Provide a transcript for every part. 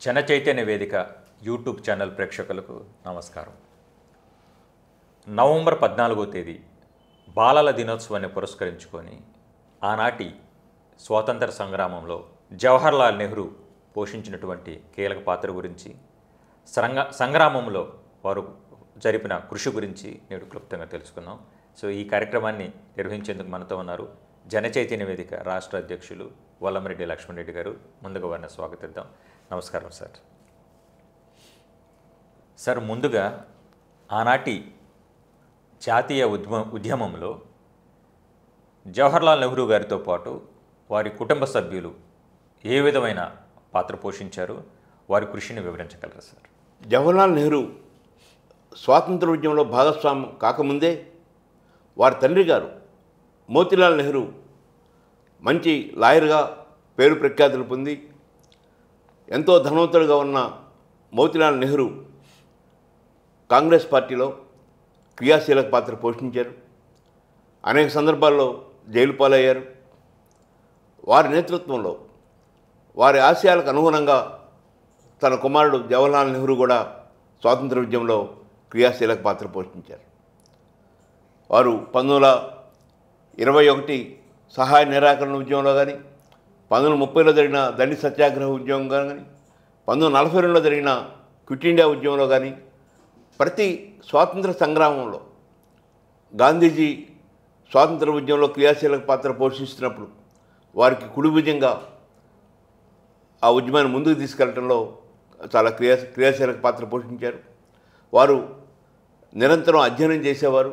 జన చైతన్య వేదిక YouTube channel ప్రేక్షకులకు నమస్కారం. నవంబర్ 14వ తేదీ బాలల దినోత్సవాన్ని పురస్కరించుకొని ఆనాటి స్వాతంత్ర సంగ్రామంలో జవహర్లాల్ నెహ్రూ పోషించినటువంటి కీలక పాత్ర గురించి, సంగ్రామంలో వారు జరిపిన కృషి గురించి నేడు క్లుప్తంగా తెలుసుకుందాం. సో ఈ కార్యక్రమాన్ని నిర్వహించేందుకు మనతో ఉన్నారు జన చైతన్య వేదిక రాష్ట్ర అధ్యక్షులు వల్లమరెడ్డి లక్ష్మణ్ రెడ్డి గారు. ముందుగా వారిని స్వాగతిద్దాం. నమస్కారం సార్. సార్, ముందుగా ఆనాటి జాతీయ ఉద్యమంలో జవహర్లాల్ నెహ్రూ గారితో పాటు వారి కుటుంబ సభ్యులు ఏ విధమైన పాత్ర పోషించారు, వారి కృషిని వివరించగలరా సార్? జవహర్లాల్ నెహ్రూ స్వాతంత్ర ఉద్యమంలో భాగస్వామ్యం కాకముందే వారి తండ్రి గారు మోతీలాల్ నెహ్రూ మంచి లాయర్గా పేరు ప్రఖ్యాతులు పొంది ఎంతో ధనవంతుడిగా ఉన్న మోతీలాల్ నెహ్రూ కాంగ్రెస్ పార్టీలో క్రియాశీలక పాత్ర పోషించారు. అనేక సందర్భాల్లో జైలు పాలయ్యారు. వారి నేతృత్వంలో వారి ఆశయాలకు అనుగుణంగా తన కుమారుడు జవహర్లాల్ నెహ్రూ కూడా స్వాతంత్ర ఉద్యమంలో క్రియాశీలక పాత్ర పోషించారు. వారు 1921 సహాయ నిరాకరణ ఉద్యమంలో కానీ, 1930లో జరిగిన దండి సత్యాగ్రహ ఉద్యమం కానీ, 1942లో జరిగిన క్విట్ ఇండియా ఉద్యమంలో కానీ, ప్రతి స్వాతంత్ర సంగ్రామంలో గాంధీజీ స్వాతంత్ర ఉద్యమంలో క్రియాశీలక పాత్ర పోషిస్తున్నప్పుడు వారికి కుడిభుజంగా ఆ ఉద్యమాన్ని ముందుకు తీసుకెళ్లడంలో చాలా క్రియాశీలక పాత్ర పోషించారు. వారు నిరంతరం అధ్యయనం చేసేవారు.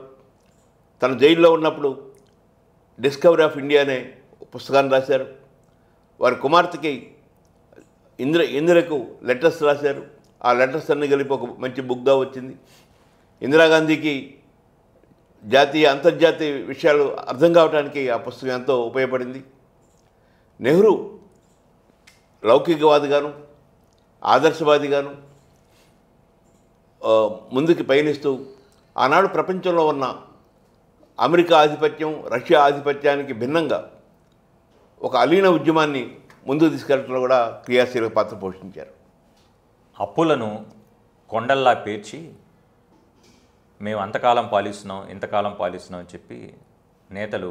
తన జైల్లో ఉన్నప్పుడు డిస్కవరీ ఆఫ్ ఇండియా అనే పుస్తకాన్ని రాశారు. వారి కుమార్తెకి ఇందిరకు లెటర్స్ రాశారు. ఆ లెటర్స్ అన్ని కలిపి ఒక మంచి బుక్గా వచ్చింది. ఇందిరాగాంధీకి జాతీయ అంతర్జాతీయ విషయాలు అర్థం కావడానికి ఆ పుస్తకం ఎంతో ఉపయోగపడింది. నెహ్రూ లౌకికవాదిగాను, ఆదర్శవాదిగాను ముందుకు పయనిస్తూ ఆనాడు ప్రపంచంలో ఉన్న అమెరికా ఆధిపత్యం, రష్యా ఆధిపత్యానికి భిన్నంగా ఒక అలీన ఉద్యమాన్ని ముందుకు తీసుకెళ్లడంలో కూడా క్రియాశీలక పాత్ర పోషించారు. అప్పులను కొండల్లా పేర్చి మేము అంతకాలం పాలిస్తున్నాం, ఇంతకాలం పాలిస్తున్నాం అని చెప్పి నేతలు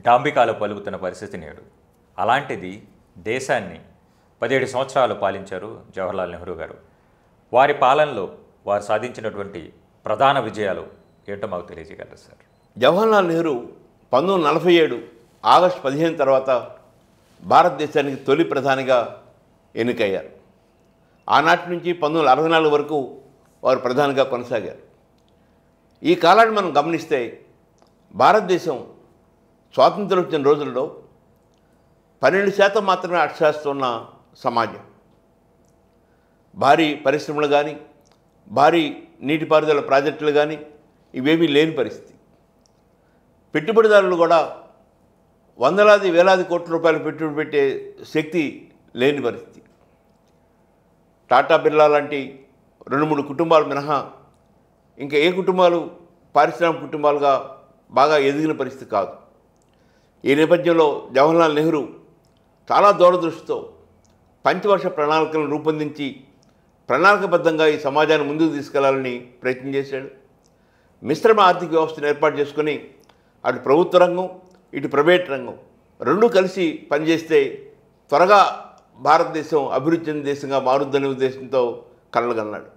డాంబికాలు పలుకుతున్న పరిస్థితి నేడు. అలాంటిది దేశాన్ని 17 సంవత్సరాలు పాలించారు జవహర్లాల్ నెహ్రూ గారు. వారి పాలనలో వారు సాధించినటువంటి ప్రధాన విజయాలు ఏంటో మాకు తెలియజేయగలరు సార్? జవహర్లాల్ నెహ్రూ 1947 ఆగస్టు 15 తర్వాత భారతదేశానికి తొలి ప్రధానిగా ఎన్నికయ్యారు. ఆనాటి నుంచి 1964 వరకు వారు ప్రధానిగా కొనసాగారు. ఈ కాలాన్ని మనం గమనిస్తే భారతదేశం స్వాతంత్రం వచ్చిన రోజుల్లో 12% మాత్రమే అక్షరాస్యత ఉన్న సమాజం. భారీ పరిశ్రమలు కానీ, భారీ నీటిపారుదల ప్రాజెక్టులు కానీ ఇవేమీ లేని పరిస్థితి. పెట్టుబడిదారులు కూడా వందలాది వేలాది కోట్ల రూపాయలు పెట్టుబడి పెట్టే శక్తి లేని పరిస్థితి. టాటా బిర్లా లాంటి 2-3 కుటుంబాలు మినహా ఇంకా ఏ కుటుంబాలు పారిశ్రామిక కుటుంబాలుగా బాగా ఎదిగిన పరిస్థితి కాదు. ఈ నేపథ్యంలో జవహర్లాల్ నెహ్రూ చాలా దూరదృష్టితో పంచవర్ష ప్రణాళికలను రూపొందించి ప్రణాళికబద్ధంగా ఈ సమాజాన్ని ముందుకు తీసుకెళ్లాలని ప్రయత్నం చేశాడు. మిశ్రమ ఆర్థిక వ్యవస్థను ఏర్పాటు చేసుకుని అటు ప్రభుత్వ రంగం, ఇటు ప్రైవేట్ రంగం రెండూ కలిసి పనిచేస్తే త్వరగా భారతదేశం అభివృద్ధి చెందిన దేశంగా మారుద్దనే ఉద్దేశంతో కలలుగన్నాడు.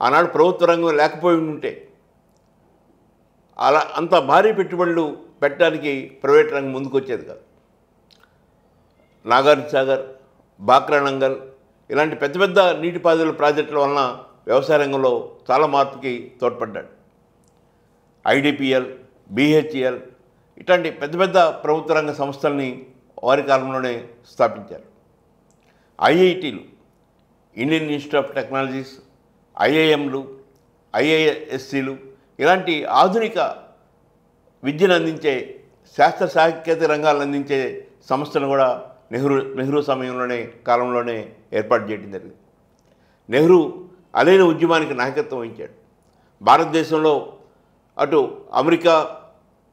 ఆనాడు ప్రభుత్వ రంగం లేకపోయి ఉంటే అలా అంత భారీ పెట్టుబడులు పెట్టడానికి ప్రైవేట్ రంగం ముందుకు వచ్చేది కాదు. నాగార్జున సాగర్, బాక్రా నంగల్ ఇలాంటి పెద్ద పెద్ద నీటిపారుదల ప్రాజెక్టుల వలన వ్యవసాయ రంగంలో చాలా మార్పుకి తోడ్పడ్డాడు. ఐడిపిఎల్, బిహెచ్ఎల్ ఇట్లాంటి పెద్ద పెద్ద ప్రభుత్వ రంగ సంస్థల్ని వారి కాలంలోనే స్థాపించారు. ఐఐటీలు, ఇండియన్ ఇన్స్టిట్యూట్ ఆఫ్ టెక్నాలజీస్, ఐఐఎంలు, ఐఐఎస్సీలు ఇలాంటి ఆధునిక విద్యను అందించే శాస్త్ర సాంకేతిక రంగాలను అందించే సంస్థను కూడా నెహ్రూ సమయంలోనే కాలంలోనే ఏర్పాటు చేయడం జరిగింది. నెహ్రూ అలైన ఉద్యమానికి నాయకత్వం వహించాడు. భారతదేశంలో అటు అమెరికా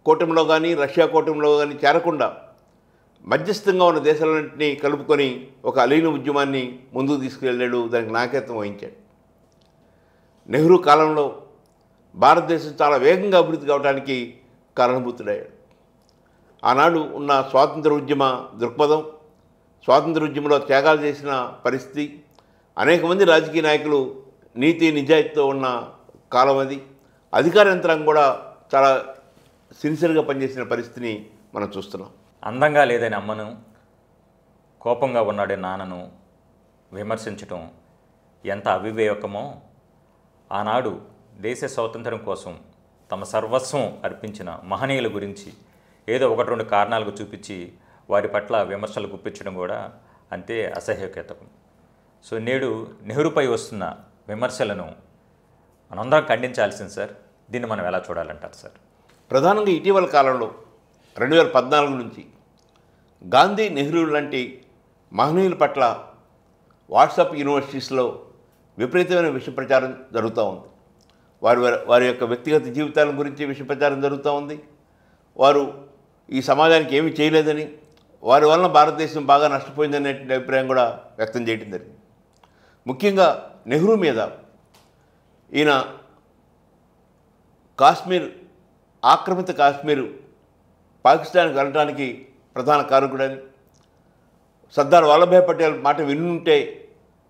కూటమిలో కానీ, రష్యా కూటమిలో కానీ చేరకుండా మధ్యస్థంగా ఉన్న దేశాలన్నింటినీ కలుపుకొని ఒక అలీన ఉద్యమాన్ని ముందుకు తీసుకువెళ్ళాడు, దానికి నాయకత్వం వహించాడు. నెహ్రూ కాలంలో భారతదేశం చాలా వేగంగా అభివృద్ధి కావడానికి కారణభూతుడయ్యాడు. ఆనాడు ఉన్న స్వాతంత్ర ఉద్యమ దృక్పథం, స్వాతంత్ర ఉద్యమంలో త్యాగాలు చేసిన పరిస్థితి, అనేక మంది రాజకీయ నాయకులు నీతి నిజాయితీతో ఉన్న కాలం అది. అధికార యంత్రాంగం కూడా చాలా సిన్సియర్గా పనిచేసిన పరిస్థితిని మనం చూస్తున్నాం. అందంగా లేదని అమ్మను, కోపంగా ఉన్నాడే నాన్నను విమర్శించటం ఎంత అవివేకమో, ఆనాడు దేశ స్వాతంత్రం కోసం తమ సర్వస్వం అర్పించిన మహనీయుల గురించి ఏదో ఒకటి రెండు కారణాలకు చూపించి వారి పట్ల విమర్శలు గుప్పించడం కూడా అంతే అసహ్యకరం. సో నేడు నెహ్రూపై వస్తున్న విమర్శలను మనందరం ఖండించాల్సింది సార్. దీన్ని మనం ఎలా చూడాలంటారు సార్? ప్రధానంగా ఇటీవల కాలంలో 2014 నుంచి గాంధీ, నెహ్రూ లాంటి మహనీయుల పట్ల వాట్సాప్ యూనివర్సిటీస్లో విపరీతమైన విష ప్రచారం జరుగుతూ ఉంది. వారి యొక్క వ్యక్తిగత జీవితాల గురించి విష ప్రచారం జరుగుతూ ఉంది. వారు ఈ సమాజానికి ఏమీ చేయలేదని, వారి వలన భారతదేశం బాగా నష్టపోయిందనే అభిప్రాయం కూడా వ్యక్తం చేయడం జరిగింది. ముఖ్యంగా నెహ్రూ మీద ఈయన కాశ్మీర్, ఆక్రమిత కాశ్మీరు పాకిస్తాన్కి వెళ్ళడానికి ప్రధాన కారకుడని, సర్దార్ వల్లభాయ్ పటేల్ మాట వినుంటే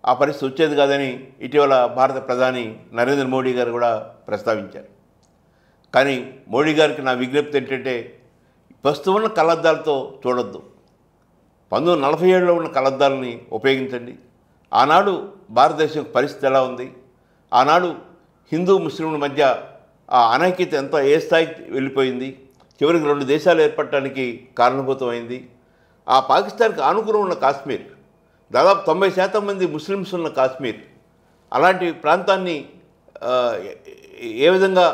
ఆ పరిస్థితి వచ్చేది కాదని ఇటీవల భారత ప్రధాని నరేంద్ర మోడీ గారు కూడా ప్రస్తావించారు. కానీ మోడీ గారికి నా విజ్ఞప్తి ఏంటంటే, ప్రస్తుతం ఉన్న కళ్ళద్దాలతో చూడొద్దు, 1947లో ఉన్న కళ్ళద్దాలని ఉపయోగించండి. ఆనాడు భారతదేశం పరిస్థితి ఎలా ఉంది, ఆనాడు హిందూ ముస్లింల మధ్య ఆ అనైక్యత ఎంత ఏ స్థాయికి వెళ్ళిపోయింది, చివరికి 2 దేశాలు ఏర్పడటానికి కారణభూతమైంది. ఆ పాకిస్తాన్కి ఆనుకుని ఉన్న కాశ్మీర్, దాదాపు 90% మంది ముస్లిమ్స్ ఉన్న కాశ్మీర్, అలాంటి ప్రాంతాన్ని ఏ విధంగా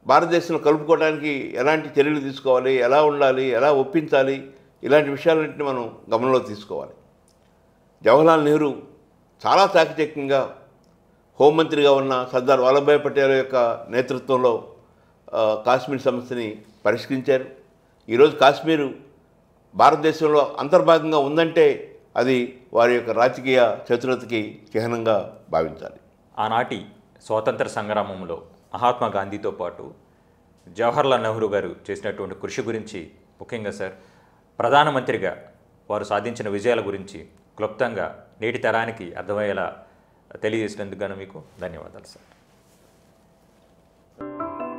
భారతదేశంలో కలుపుకోవడానికి ఎలాంటి చర్యలు తీసుకోవాలి, ఎలా ఉండాలి, ఎలా ఒప్పించాలి, ఇలాంటి విషయాలన్నింటినీ మనం గమనంలో తీసుకోవాలి. జవహర్లాల్ నెహ్రూ చాలా చాకచక్యంగా హోంమంత్రిగా ఉన్న సర్దార్ వల్లభాయ్ పటేల్ యొక్క నేతృత్వంలో కాశ్మీర్ సమస్యని పరిష్కరించారు. ఈరోజు కాశ్మీరు భారతదేశంలో అంతర్భాగంగా ఉందంటే అది వారి యొక్క రాజకీయ చతురతకి చిహ్నంగా భావించాలి. ఆనాటి స్వాతంత్ర సంగ్రామంలో మహాత్మా గాంధీతో పాటు జవహర్లాల్ నెహ్రూ గారు చేసినటువంటి కృషి గురించి, ముఖ్యంగా సార్ ప్రధానమంత్రిగా వారు సాధించిన విజయాల గురించి క్లుప్తంగా నేటి తరానికి అర్థమయ్యేలా తెలియజేసినందుకు గాను మీకు ధన్యవాదాలు సార్.